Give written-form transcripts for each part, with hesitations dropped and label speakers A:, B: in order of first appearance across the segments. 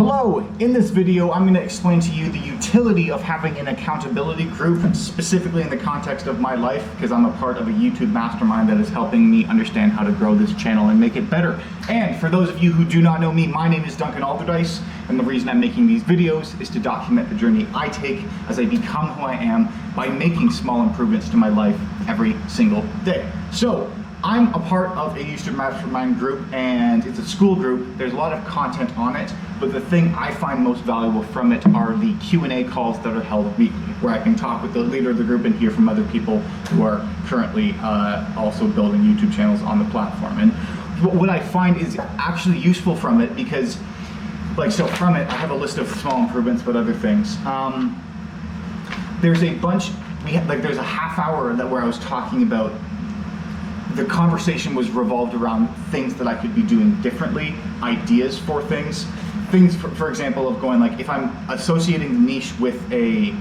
A: Hello, in this video I'm going to explain to you the utility of having an accountability group, specifically in the context of my life, because I'm a part of a YouTube mastermind that is helping me understand how to grow this channel and make it better. And for those of you who do not know me, my name is Duncan Alderdice, and the reason I'm making these videos is to document the journey I take as I become who I am by making small improvements to my life every single day. So, I'm a part of a YouTube mastermind group, and it's a school group. There's a lot of content on it, but the thing I find most valuable from it are the Q&A calls that are held weekly, where I can talk with the leader of the group and hear from other people who are currently also building YouTube channels on the platform. And what I find is actually useful from it, because from it, I have a list of small improvements, but other things. There's a bunch, there's a half hour where I was talking about. The conversation was revolved around things that I could be doing differently, ideas for things. Things, for example, of going like, if I'm associating the niche with a,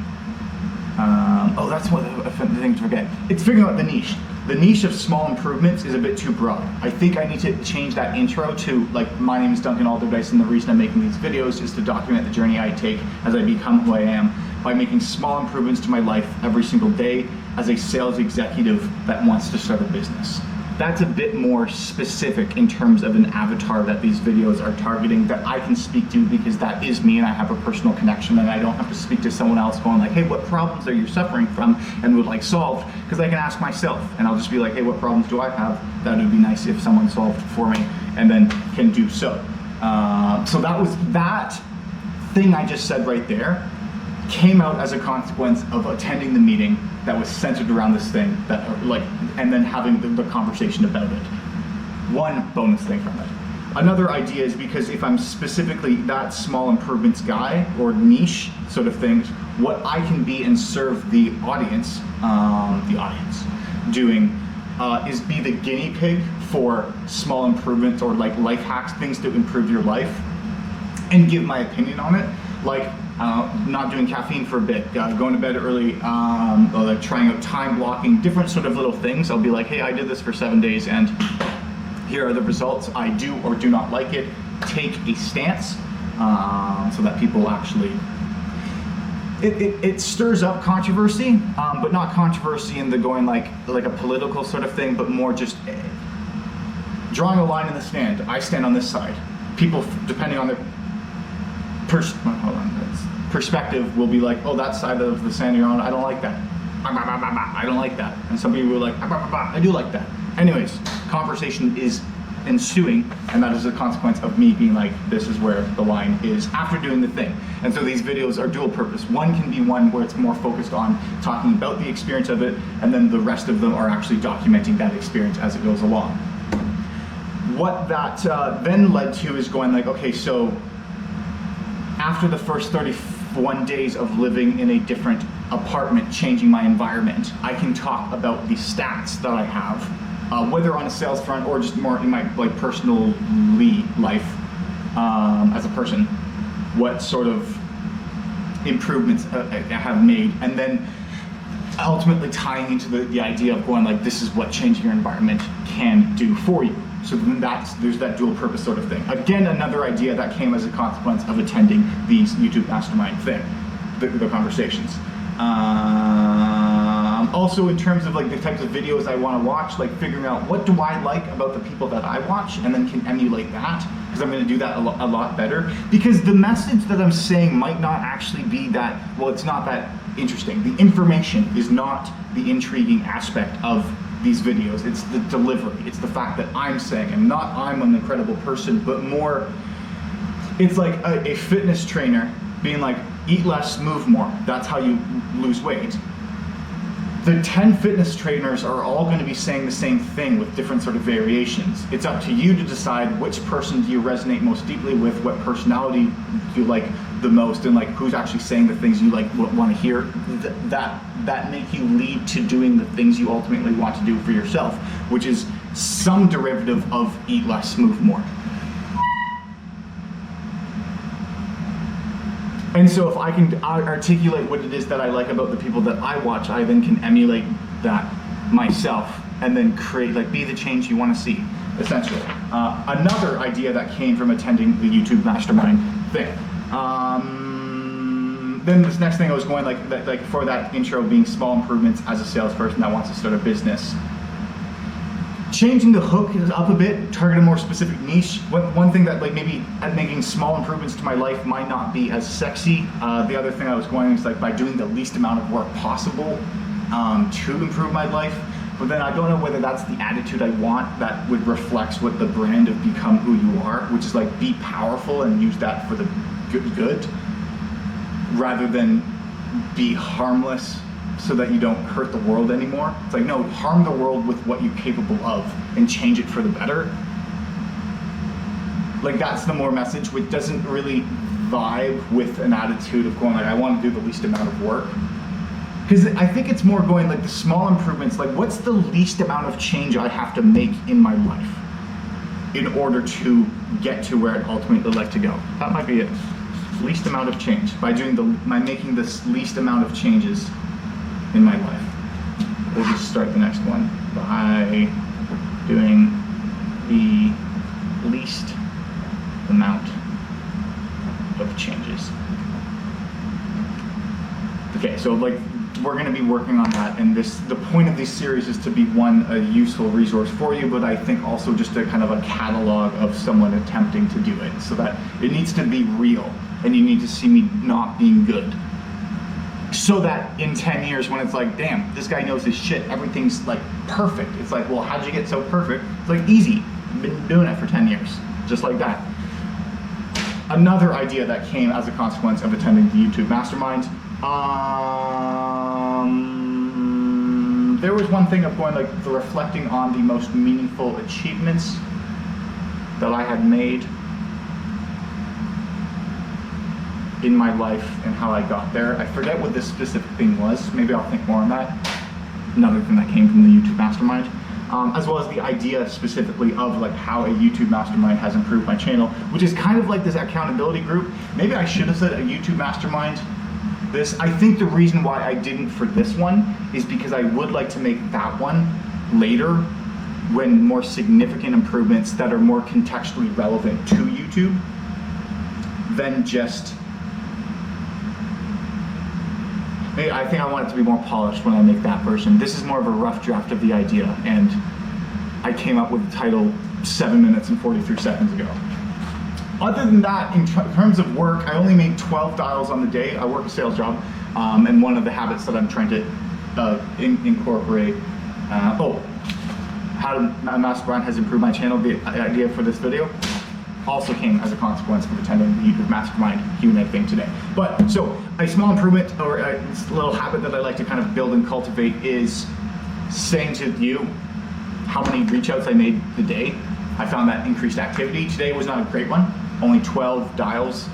A: that's one of the things to forget. It's figuring out the niche. The niche of small improvements is a bit too broad. I think I need to change that intro to like, my name is Duncan Alderdice, and the reason I'm making these videos is to document the journey I take as I become who I am by making small improvements to my life every single day as a sales executive that wants to start a business. That's a bit more specific in terms of an avatar that these videos are targeting that I can speak to, because that is me and I have a personal connection, and I don't have to speak to someone else going like, hey, what problems are you suffering from and would like solved? Because I can ask myself, and I'll just be like, hey, what problems do I have? That would be nice if someone solved for me and then can do so. So that thing I just said right there came out as a consequence of attending the meeting that was centered around this thing, and then having the conversation about it. One bonus thing from it. Another idea is, because if I'm specifically that small improvements guy or niche sort of things, what I can be and serve the audience doing is be the guinea pig for small improvements or like life hacks, things to improve your life, and give my opinion on it. Like, not doing caffeine for a bit, going to bed early, trying out time blocking, different sort of little things. I'll be like, hey, I did this for 7 days and here are the results. I do or do not like it. Take a stance so that people actually, it stirs up controversy, but not controversy in the going like a political sort of thing, but more just drawing a line in the sand. I stand on this side. People, depending on their perspective, will be like, oh, that side of the sand you're on, I don't like that. I don't like that. And some people are like, I do like that. Anyways, conversation is ensuing, and that is a consequence of me being like, this is where the line is after doing the thing. And so these videos are dual purpose. One can be one where it's more focused on talking about the experience of it, and then the rest of them are actually documenting that experience as it goes along. What that then led to is going like, okay, so after the first 31 days of living in a different apartment, changing my environment, I can talk about the stats that I have, whether on a sales front or just more in my personal life as a person, what sort of improvements I have made, and then ultimately tying into the idea of going like, this is what changing your environment can do for you. So then there's that dual purpose sort of thing. Again, another idea that came as a consequence of attending these YouTube mastermind thing, the conversations. Also in terms of like the types of videos I want to watch, like figuring out what do I like about the people that I watch, and then can emulate that, because I'm going to do that a lot better. Because the message that I'm saying might not actually be that, well, it's not that interesting. The information is not the intriguing aspect of these videos. It's the delivery. It's the fact that I'm saying, and not I'm an incredible person, but more, it's like a fitness trainer being like, eat less, move more. That's how you lose weight. The 10 fitness trainers are all going to be saying the same thing with different sort of variations. It's up to you to decide which person do you resonate most deeply with, what personality do you like the most, and like who's actually saying the things you like want to hear. That make you lead to doing the things you ultimately want to do for yourself, which is some derivative of eat less, move more. And so if I can articulate what it is that I like about the people that I watch, I then can emulate that myself and then create, like, be the change you want to see, essentially. Another idea that came from attending the YouTube Mastermind thing Then this next thing I was going like for that intro being small improvements as a salesperson that wants to start a business. Changing the hook up a bit, target a more specific niche. One thing that like maybe making small improvements to my life might not be as sexy. The other thing I was going is like by doing the least amount of work possible to improve my life. But then I don't know whether that's the attitude I want that would reflect what the brand of become who you are, which is like be powerful and use that for the good rather than be harmless so that you don't hurt the world anymore. It's like, no, harm the world with what you're capable of and change it for the better. Like that's the more message, which doesn't really vibe with an attitude of going like, I want to do the least amount of work. Because I think it's more going like the small improvements, like what's the least amount of change I have to make in my life in order to get to where I'd ultimately like to go. That might be it. Least amount of change by making this least amount of changes in my life. We'll just start the next one by doing the least amount of changes. Okay, so like we're going to be working on that, and the point of this series is to be a useful resource for you, but I think also just a kind of a catalog of someone attempting to do it, so that it needs to be real, and you need to see me not being good. So that in 10 years when it's like, damn, this guy knows his shit, everything's like perfect. It's like, well, how'd you get so perfect? It's like easy, been doing it for 10 years, just like that. Another idea that came as a consequence of attending the YouTube Mastermind, there was one thing of going like the reflecting on the most meaningful achievements that I had made in my life and how I got there. I forget what this specific thing was. Maybe I'll think more on that. Another thing that came from the YouTube Mastermind, as well as the idea specifically of like how a YouTube Mastermind has improved my channel, which is kind of like this accountability group. Maybe I should have said a YouTube Mastermind. I think the reason why I didn't for this one is because I would like to make that one later when more significant improvements that are more contextually relevant to YouTube than just, I think I want it to be more polished when I make that version. This is more of a rough draft of the idea, and I came up with the title 7 minutes and 43 seconds ago. Other than that, in terms of work, I only made 12 dials on the day. I work a sales job, and one of the habits that I'm trying to incorporate, how a mastermind has improved my channel, the idea for this video, also came as a consequence of attending the YouTube Mastermind Q&A thing today. But so a small improvement or a little habit that I like to kind of build and cultivate is saying to you how many reach outs I made the day. I found that increased activity. Today was not a great one, only 12 dials.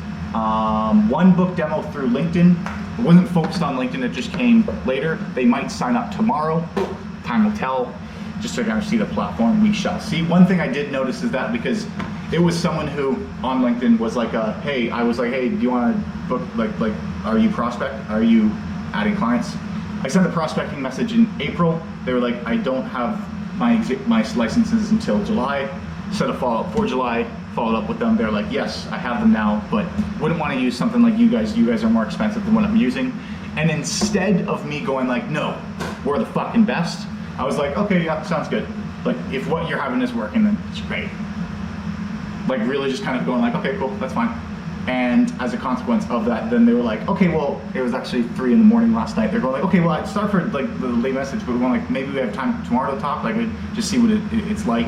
A: One book demo through LinkedIn. It wasn't focused on LinkedIn, it just came later. They might sign up tomorrow, time will tell. Just to kind of see the platform, we shall see. One thing I did notice is that because it was someone who on LinkedIn was like, hey, I was like, hey, do you want to book, like, are you prospect? Are you adding clients? I sent a prospecting message in April. They were like, I don't have my licenses until July. Set a follow-up for July, followed up with them. They're like, yes, I have them now, but wouldn't want to use something like you guys. You guys are more expensive than what I'm using. And instead of me going like, no, we're the fucking best, I was like, okay, yeah, sounds good. Like, if what you're having is working, then it's great. Like, really just kind of going like, okay, cool, that's fine. And as a consequence of that, then they were like, okay, well, it was actually 3 in the morning last night. They're going like, okay, well, I'd start for like the late message, but we're going like, maybe we have time tomorrow to talk, like, just see what it's like.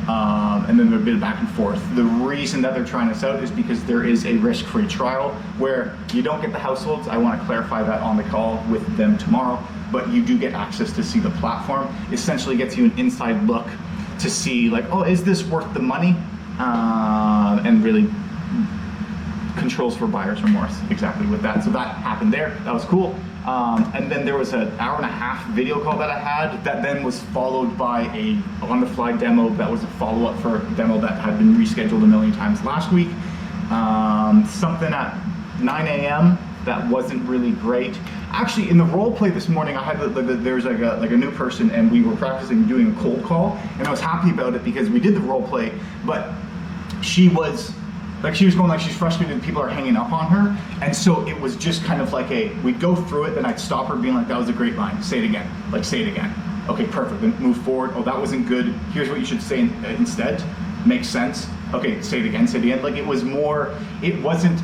A: And then there's a bit of back and forth. The reason that they're trying this out is because there is a risk-free trial where you don't get the households. I want to clarify that on the call with them tomorrow, but you do get access to see the platform. Essentially gets you an inside look to see like, oh, is this worth the money? And really controls for buyer's remorse exactly with that. So that happened there. That was cool. And then there was an 1.5-hour video call that I had that then was followed by a on-the-fly demo that was a follow-up for a demo that had been rescheduled a million times last week. Something at 9 a.m. that wasn't really great. Actually, in the role play this morning, I had there's like a new person, and we were practicing doing a cold call, and I was happy about it because we did the role play, but she was Like she was going like she's frustrated and people are hanging up on her. And so it was just kind of like we'd go through it, then I'd stop her being like, that was a great line, say it again. Like say it again. Okay, perfect, then move forward. Oh, that wasn't good. Here's what you should say instead. Makes sense. Okay, say it again, say it again. Like it was more, it wasn't,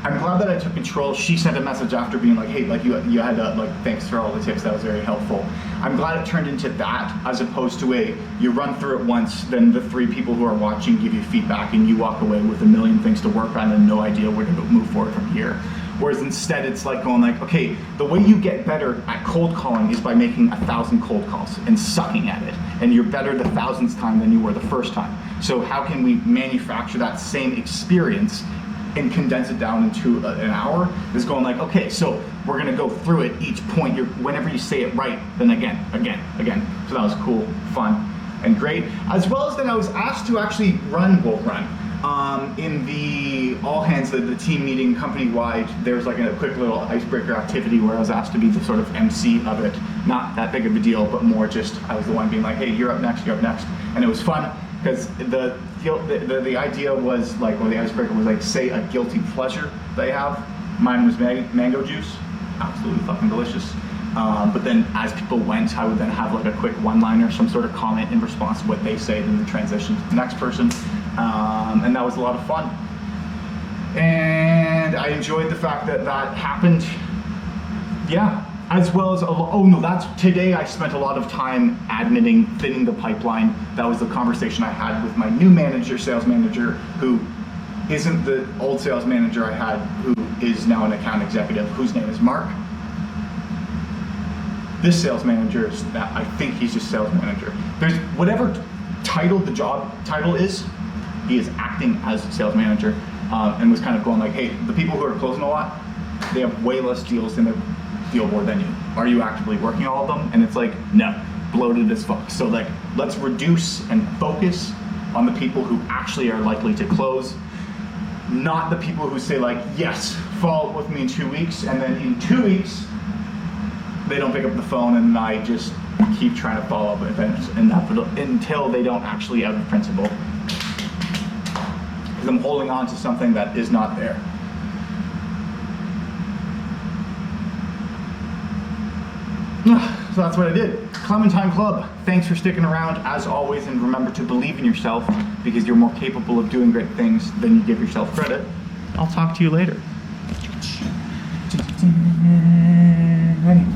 A: I'm glad that I took control. She sent a message after being like, hey, like you had to, like, thanks for all the tips, that was very helpful. I'm glad it turned into that as opposed to you run through it once, then the 3 people who are watching give you feedback and you walk away with a million things to work on and no idea where to move forward from here. Whereas instead it's like going like, okay, the way you get better at cold calling is by making 1,000 cold calls and sucking at it. And you're better the 1,000th time than you were the first time. So how can we manufacture that same experience and condense it down into an hour? Is going like, okay, so we're gonna go through it each point. Whenever you say it right, then again. So that was cool, fun, and great. As well as then I was asked to actually run in the all hands, the team meeting company-wide. There's like a quick little icebreaker activity where I was asked to be the sort of MC of it. Not that big of a deal, but more just I was the one being like, hey, you're up next, and it was fun because the idea was like, or the icebreaker was like, say a guilty pleasure they have. Mine was mango juice, absolutely fucking delicious. But then as people went, I would then have like a quick one-liner, some sort of comment in response to what they say, then the transition to the next person. And that was a lot of fun. And I enjoyed the fact that that happened. Yeah, as well as, today I spent a lot of time adminning, thinning the pipeline. That was the conversation I had with my new manager, sales manager, who isn't the old sales manager I had, who is now an account executive, whose name is Mark. This sales manager, I think he's just sales manager. There's whatever title the job title is, he is acting as sales manager, and was kind of going like, hey, the people who are closing a lot, they have way less deals in their deal board than you. Are you actively working all of them? And it's like, no, bloated as fuck. So like, let's reduce and focus on the people who actually are likely to close, not the people who say like, yes, follow up with me in 2 weeks, and then in 2 weeks, they don't pick up the phone and I just keep trying to follow up with until they don't actually have the principal. Because I'm holding on to something that is not there. So that's what I did. Clementine Club, thanks for sticking around as always, and remember to believe in yourself because you're more capable of doing great things than you give yourself credit. I'll talk to you later. Ready?